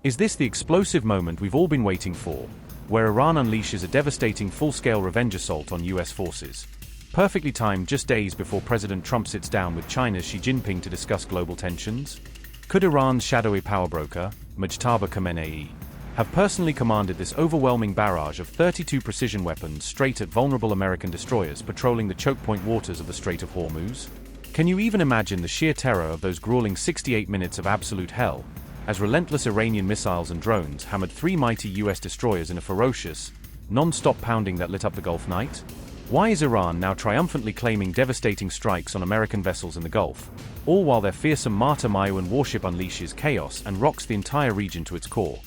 Is this the explosive moment we've all been waiting for, where Iran unleashes a devastating full-scale revenge assault on US forces? Perfectly timed just days before President Trump sits down with China's Xi Jinping to discuss global tensions? Could Iran's shadowy power broker, Mujtaba Khamenei, have personally commanded this overwhelming barrage of 32 precision weapons straight at vulnerable American destroyers patrolling the chokepoint waters of the Strait of Hormuz? Can you even imagine the sheer terror of those grueling 68 minutes of absolute hell, as relentless Iranian missiles and drones hammered 3 mighty US destroyers in a ferocious, non-stop pounding that lit up the Gulf night? Why is Iran now triumphantly claiming devastating strikes on American vessels in the Gulf, all while their fearsome Martyr Mayun warship unleashes chaos and rocks the entire region to its core?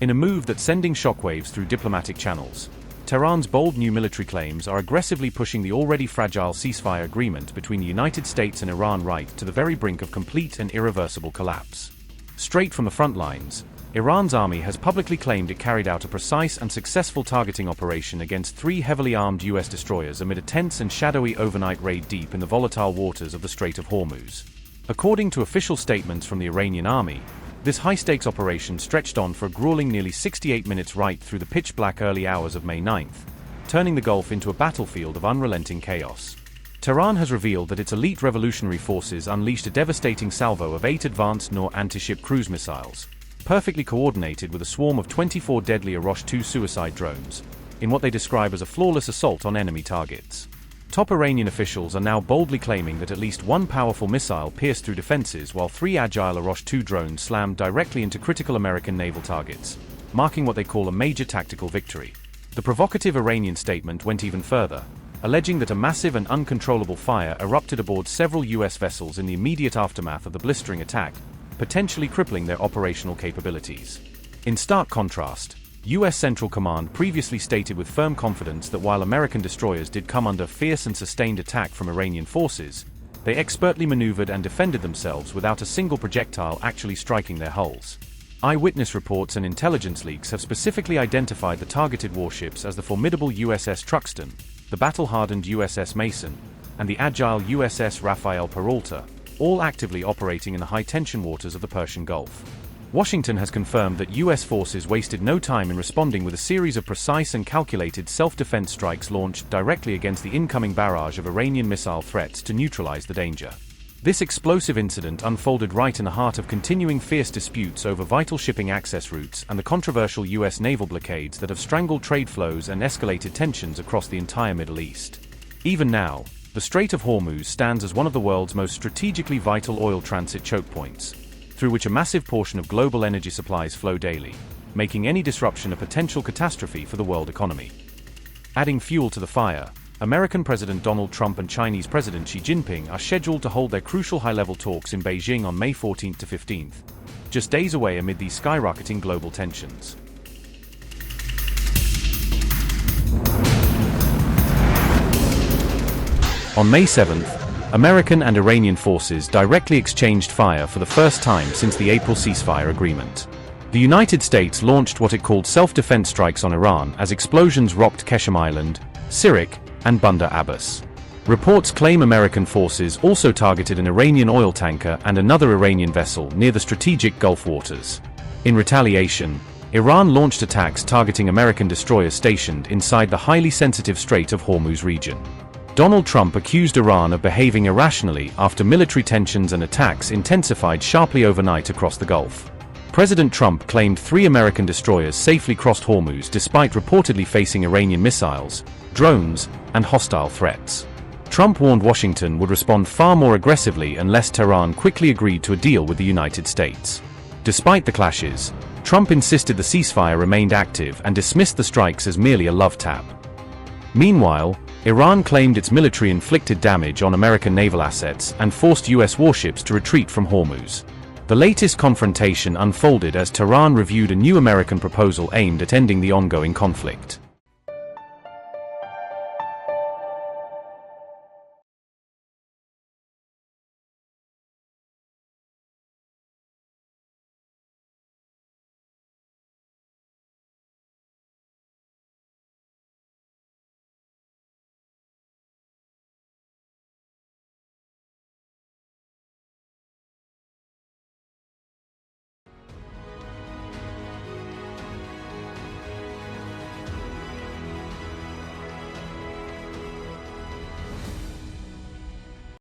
In a move that's sending shockwaves through diplomatic channels, Tehran's bold new military claims are aggressively pushing the already fragile ceasefire agreement between the United States and Iran right to the very brink of complete and irreversible collapse. Straight from the front lines, Iran's army has publicly claimed it carried out a precise and successful targeting operation against 3 heavily armed US destroyers amid a tense and shadowy overnight raid deep in the volatile waters of the Strait of Hormuz. According to official statements from the Iranian army, this high-stakes operation stretched on for a grueling nearly 68 minutes right through the pitch-black early hours of May 9th, turning the Gulf into a battlefield of unrelenting chaos. Tehran has revealed that its elite revolutionary forces unleashed a devastating salvo of 8 advanced Noor anti-ship cruise missiles, perfectly coordinated with a swarm of 24 deadly Arash 2 suicide drones, in what they describe as a flawless assault on enemy targets. Top Iranian officials are now boldly claiming that at least 1 powerful missile pierced through defenses while 3 agile Arash 2 drones slammed directly into critical American naval targets, marking what they call a major tactical victory. The provocative Iranian statement went even further, alleging that a massive and uncontrollable fire erupted aboard several US vessels in the immediate aftermath of the blistering attack, potentially crippling their operational capabilities. In stark contrast, US Central Command previously stated with firm confidence that while American destroyers did come under fierce and sustained attack from Iranian forces, they expertly maneuvered and defended themselves without a single projectile actually striking their hulls. Eyewitness reports and intelligence leaks have specifically identified the targeted warships as the formidable USS Truxtun, the battle-hardened USS Mason, and the agile USS Rafael Peralta, all actively operating in the high-tension waters of the Persian Gulf. Washington has confirmed that US forces wasted no time in responding with a series of precise and calculated self-defense strikes launched directly against the incoming barrage of Iranian missile threats to neutralize the danger. This explosive incident unfolded right in the heart of continuing fierce disputes over vital shipping access routes and the controversial US naval blockades that have strangled trade flows and escalated tensions across the entire Middle East. Even now, the Strait of Hormuz stands as one of the world's most strategically vital oil transit chokepoints, through which a massive portion of global energy supplies flow daily, making any disruption a potential catastrophe for the world economy. Adding fuel to the fire, American President Donald Trump and Chinese President Xi Jinping are scheduled to hold their crucial high-level talks in Beijing on May 14th to 15th, just days away amid these skyrocketing global tensions. On May 7th, American and Iranian forces directly exchanged fire for the first time since the April ceasefire agreement. The United States launched what it called self-defense strikes on Iran as explosions rocked Qeshm Island, Sirik, and Bandar Abbas. Reports claim American forces also targeted an Iranian oil tanker and another Iranian vessel near the strategic Gulf waters. In retaliation, Iran launched attacks targeting American destroyers stationed inside the highly sensitive Strait of Hormuz region. Donald Trump accused Iran of behaving irrationally after military tensions and attacks intensified sharply overnight across the Gulf. President Trump claimed 3 American destroyers safely crossed Hormuz despite reportedly facing Iranian missiles, drones, and hostile threats. Trump warned Washington would respond far more aggressively unless Tehran quickly agreed to a deal with the United States. Despite the clashes, Trump insisted the ceasefire remained active and dismissed the strikes as merely a love tap. Meanwhile, Iran claimed its military inflicted damage on American naval assets and forced US warships to retreat from Hormuz. The latest confrontation unfolded as Tehran reviewed a new American proposal aimed at ending the ongoing conflict.